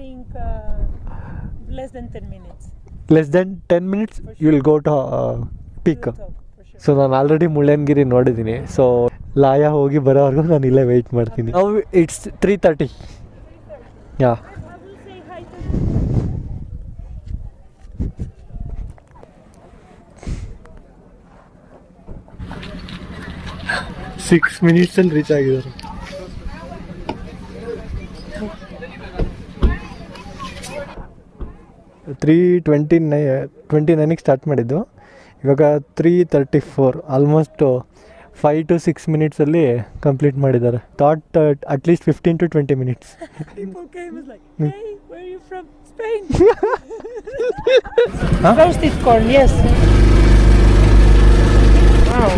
think less than 10 minutes. Less than 10 minutes you will go to peak. To the top, for sure. So ನಾನು already Mullayanagiri ನೋಡಿದ್ದೀನಿ. So ಲಾಯ ಹೋಗಿ ಬರೋವರೆಗೂ ನಾನು ಇಲ್ಲೇ wait ಮಾಡ್ತೀನಿ. ನಾವು it's 3:30. Yeah I will say hi to 6 ಮಿನಿಟ್ಸಲ್ಲಿ reach ಆಗಿದ್ದಾರೆ. ತ್ರೀ 29ಗೆ ಸ್ಟಾರ್ಟ್ ಮಾಡಿದ್ದು, ಇವಾಗ 3:34, ಆಲ್ಮೋಸ್ಟ್ 5 to 6 ಮಿನಿಟ್ಸಲ್ಲಿ ಕಂಪ್ಲೀಟ್ ಮಾಡಿದ್ದಾರೆ. Thought at least 15 to 20 minutes. people came and like, hey, where are you from? Spain. Roasted corn, yes. Wow.